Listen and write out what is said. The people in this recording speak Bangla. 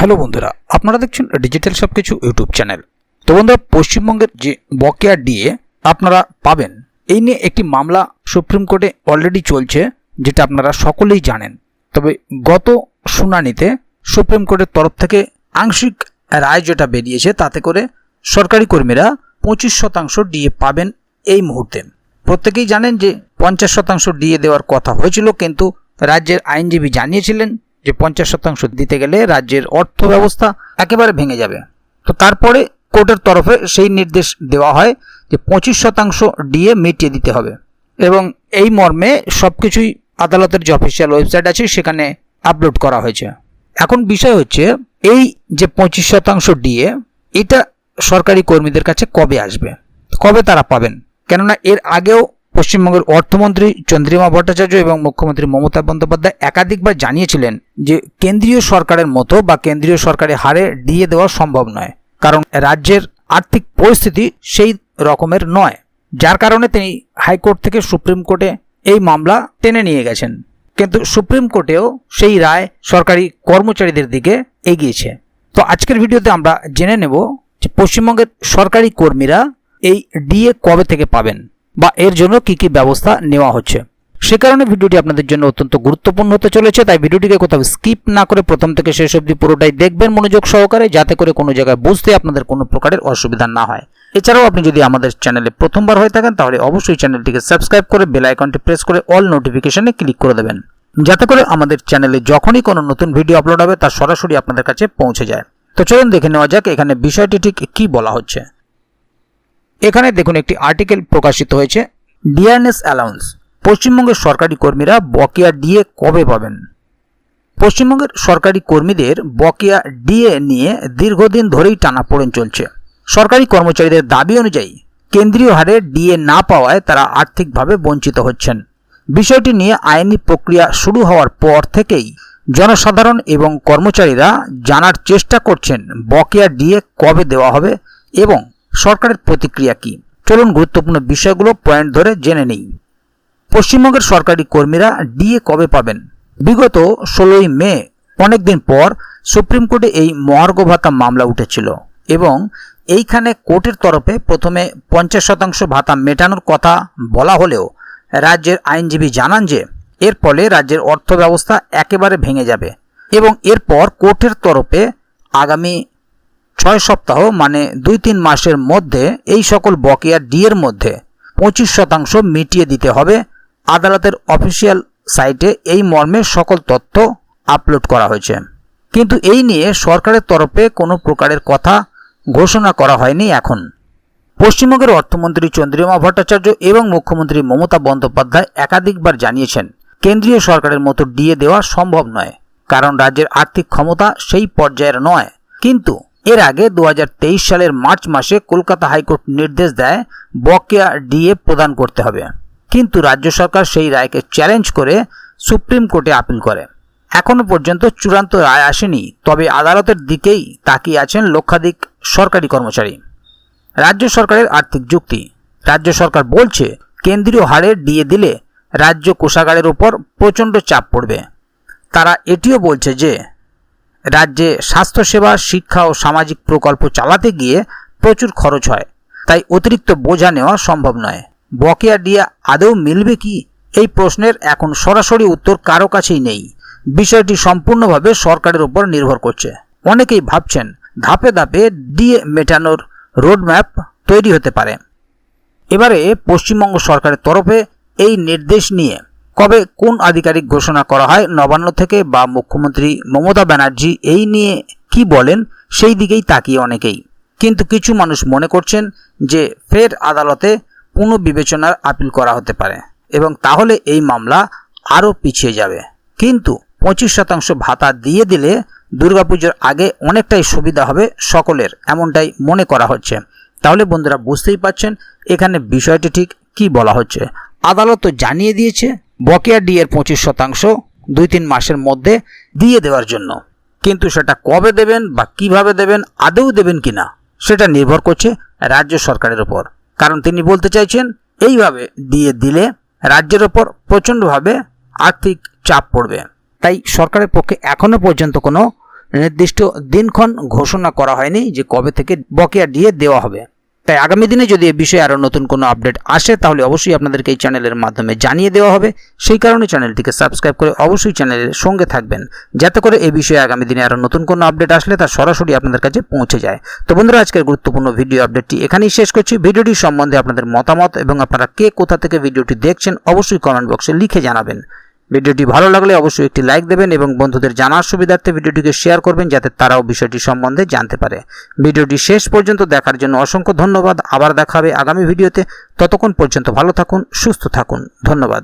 হ্যালো বন্ধুরা, আপনারা দেখছেন ডিজিটাল সবকিছু ইউটিউব চ্যানেল। তো বন্ধুরা, পশ্চিমবঙ্গের যে বকেয়া ডিএ আপনারা পাবেন, এই নিয়ে একটি মামলা সুপ্রিম কোর্টে অলরেডি চলছে, যেটা আপনারা সকলেই জানেন। তবে গত শুনানিতে সুপ্রিম কোর্টের তরফ থেকে আংশিক রায় যেটা বেরিয়েছে, তাতে করে সরকারি কর্মীরা 25% ডিএ পাবেন এই মুহূর্তে। প্রত্যেকেই জানেন যে 50% ডিএ দেওয়ার কথা হয়েছিল, কিন্তু রাজ্যের আইনজীবী জানিয়েছিলেন যে 50% দিতে গেলে রাজ্যের অর্থ ব্যবস্থা একেবারে ভেঙে যাবে। তো তারপরে কোর্টের তরফে সেই নির্দেশ দেওয়া হয় যে 25% ডিএ মিটিয়ে দিতে হবে, এবং এই মর্মে সবকিছুই আদালতের যে অফিসিয়াল ওয়েবসাইট আছে সেখানে আপলোড করা হয়েছে। এখন বিষয় হচ্ছে, এই যে 25% ডিএ, এটা সরকারি কর্মীদের কাছে কবে আসবে, কবে তারা পাবেন? কেননা এর আগেও পশ্চিমবঙ্গের অর্থমন্ত্রী চন্দ্রিমা ভট্টাচার্য এবং মুখ্যমন্ত্রী মমতা বন্দ্যোপাধ্যায় একাধিকবার জানিয়েছিলেন যে কেন্দ্রীয় সরকারের মতো বা কেন্দ্রীয় সরকারি হারে ডিএ দেওয়া সম্ভব নয়, কারণ রাজ্যের আর্থিক পরিস্থিতি সেই রকমের নয়। যার কারণে তিনি হাইকোর্ট থেকে সুপ্রিম কোর্টে এই মামলা টেনে নিয়ে গেছেন, কিন্তু সুপ্রিম কোর্টেও সেই রায় সরকারি কর্মচারীদের দিকে এগিয়েছে। তো আজকের ভিডিওতে আমরা জেনে নেব যে পশ্চিমবঙ্গের সরকারি কর্মীরা এই ডিএ কবে থেকে পাবেন বা এর জন্য কি কি ব্যবস্থা নেওয়া হচ্ছে। সে কারণে ভিডিওটি আপনাদের জন্য অত্যন্ত গুরুত্বপূর্ণ হতে চলেছে, তাই ভিডিওটিকে কোথাও স্কিপ না করে প্রথম থেকে শেষ অবধি পুরোটাই দেখবেন মনোযোগ সহকারে, যাতে করে কোনো জায়গায় বুঝতে আপনাদের কোনো প্রকারের অসুবিধা না হয়। এছাড়াও আপনি যদি আমাদের চ্যানেলে প্রথমবার হয়ে থাকেন, তাহলে অবশ্যই চ্যানেলটিকে সাবস্ক্রাইব করে বেল আইকনটি প্রেস করে অল নোটিফিকেশনে ক্লিক করে দেবেন, যাতে করে আমাদের চ্যানেলে যখনই কোনো নতুন ভিডিও আপলোড হবে তা সরাসরি আপনাদের কাছে পৌঁছে যায়। তো চলুন দেখে নেওয়া যাক এখানে বিষয়টি ঠিক কি বলা হচ্ছে। এখানে দেখুন, একটি আর্টিকেল প্রকাশিত হয়েছে, ডিয়ারনেস অ্যালাউন্স, পশ্চিমবঙ্গের সরকারি কর্মীরা বকেয়া ডিএ কবে পাবেন। পশ্চিমবঙ্গের সরকারি কর্মীদের বকেয়া ডিএ নিয়ে দীর্ঘদিন ধরেই টানাপোড়েন চলছে। সরকারি কর্মচারীদের দাবি অনুযায়ী কেন্দ্রীয় হারে ডিএ না পাওয়ায় তারা আর্থিকভাবে বঞ্চিত হচ্ছেন। বিষয়টি নিয়ে আইনি প্রক্রিয়া শুরু হওয়ার পর থেকেই জনসাধারণ এবং কর্মচারীরা জানার চেষ্টা করছেন বকেয়া ডিএ কবে দেওয়া হবে এবং সরকারের প্রতিক্রিয়া কি। চলুন গুরুত্বপূর্ণ বিষয়গুলো পয়েন্ট ধরে জেনে নেই। পশ্চিমবঙ্গের সরকারি কর্মীরা ডিএ কবে পাবেন? বিগত 16ই মে অনেকদিন পর সুপ্রিম কোর্টে এই মহার্ঘ ভাতা মামলা উঠেছিল, এবং এইখানে কোর্টের তরফে প্রথমে 50% ভাতা মেটানোর কথা বলা হলেও রাজ্যের আইনজীবী জানান যে এর ফলে রাজ্যের অর্থ ব্যবস্থা একেবারে ভেঙে যাবে, এবং এরপর কোর্টের তরফে আগামী 6 সপ্তাহ মানে 2-3 মাসের মধ্যে এই সকল বকেয়া ডিএর মধ্যে 25% মিটিয়ে দিতে হবে। আদালতের অফিসিয়াল সাইটে এই মর্মে সকল তথ্য আপলোড করা হয়েছে, কিন্তু এই নিয়ে সরকারের তরফে কোনো প্রকারের কথা ঘোষণা করা হয়নি। এখন পশ্চিমবঙ্গের অর্থমন্ত্রী চন্দ্রিমা ভট্টাচার্য এবং মুখ্যমন্ত্রী মমতা বন্দ্যোপাধ্যায় একাধিকবার জানিয়েছেন কেন্দ্রীয় সরকারের মতো ডিএ দেওয়া সম্ভব নয়, কারণ রাজ্যের আর্থিক ক্ষমতা সেই পর্যায়ের নয়। কিন্তু এর আগে 2023 সালের মার্চ মাসে কলকাতা হাইকোর্ট নির্দেশ দেয় বকেয়া ডিএ প্রদান করতে হবে, কিন্তু রাজ্য সরকার সেই রায়কে চ্যালেঞ্জ করে সুপ্রিম কোর্টে আপিল করে। এখনো পর্যন্ত চূড়ান্ত রায় আসেনি, তবে আদালতের দিকেই তাকিয়ে আছেন লক্ষাধিক সরকারি কর্মচারী। রাজ্য সরকারের আর্থিক যুক্তি, রাজ্য সরকার বলছে কেন্দ্রীয় হারে ডিএ দিলে রাজ্য কোষাগারের উপর প্রচণ্ড চাপ পড়বে। তারা এটিও বলছে যে রাজ্যে স্বাস্থ্যসেবা, শিক্ষা ও সামাজিক প্রকল্প চালাতে গিয়ে প্রচুর খরচ হয়, তাই অতিরিক্ত বোঝা নেওয়া সম্ভব নয়। বকেয়া ডিএ আদৌ মিলবে কি, এই প্রশ্নের এখন সরাসরি উত্তর কারো কাছেই নেই। বিষয়টি সম্পূর্ণভাবে সরকারের উপর নির্ভর করছে। অনেকেই ভাবছেন ধাপে ধাপে ডিএ মেটানোর রোডম্যাপ তৈরি হতে পারে। এবারে পশ্চিমবঙ্গ সরকারের তরফে এই নির্দেশ নিয়ে কবে কোন আধিকারিক ঘোষণা করা হয় নবান্ন থেকে, বা মুখ্যমন্ত্রী মমতা ব্যানার্জি এই নিয়ে কি বলেন, সেই দিকেই তাকিয়ে অনেকেই। কিন্তু কিছু মানুষ মনে করছেন যে ফের আদালতে পুনর্বিবেচনার আপিল করা হতে পারে, এবং তাহলে এই মামলা আরও পিছিয়ে যাবে। কিন্তু 25% ভাতা দিয়ে দিলে দুর্গাপুজোর আগে অনেকটাই সুবিধা হবে সকলের, এমনটাই মনে করা হচ্ছে। তাহলে বন্ধুরা, বুঝতেই পারছেন এখানে বিষয়টি ঠিক কি বলা হচ্ছে। আদালত তো জানিয়ে দিয়েছে বকেয়া ডিএর 25% 2-3 মাসের মধ্যে দিয়ে দেওয়ার জন্য, কিন্তু সেটা কবে দেবেন বা কিভাবে দেবেন, আদৌ দেবেন কিনা, সেটা নির্ভর করছে রাজ্য সরকারের উপর। কারণ তিনি বলতে চাইছেন এইভাবে ডিএ দিলে রাজ্যের ওপর প্রচণ্ডভাবে আর্থিক চাপ পড়বে, তাই সরকারের পক্ষে এখনো পর্যন্ত কোনো নির্দিষ্ট দিনক্ষণ ঘোষণা করা হয়নি যে কবে থেকে বকেয়া ডিএ দেওয়া হবে। তাই আগামী দিনে যদি এ বিষয়ে আরও নতুন কোনো আপডেট আসে তাহলে অবশ্যই আপনাদেরকে এই চ্যানেলের মাধ্যমে জানিয়ে দেওয়া হবে। সেই কারণে চ্যানেলটিকে সাবস্ক্রাইব করে অবশ্যই চ্যানেলের সঙ্গে থাকবেন, যাতে করে এই বিষয়ে আগামী দিনে আরও নতুন কোনো আপডেট আসলে তা সরাসরি আপনাদের কাছে পৌঁছে যায়। তো বন্ধুরা, আজকের গুরুত্বপূর্ণ ভিডিও আপডেটটি এখানেই শেষ করছি। ভিডিওটি সম্বন্ধে আপনাদের মতামত এবং আপনারা কে কোথা থেকে ভিডিওটি দেখছেন অবশ্যই কমেন্ট বক্সে লিখে জানাবেন। ভিডিওটি ভালো লাগলে অবশ্যই একটি লাইক দেবেন এবং বন্ধুদের জানার সুবিধার্থে ভিডিওটিকে শেয়ার করবেন, যাতে তারাও বিষয়টি সম্বন্ধে জানতে পারে। ভিডিওটি শেষ পর্যন্ত দেখার জন্য অসংখ্য ধন্যবাদ। আবার দেখা হবে আগামী ভিডিওতে। ততক্ষণ পর্যন্ত ভালো থাকুন, সুস্থ থাকুন। ধন্যবাদ।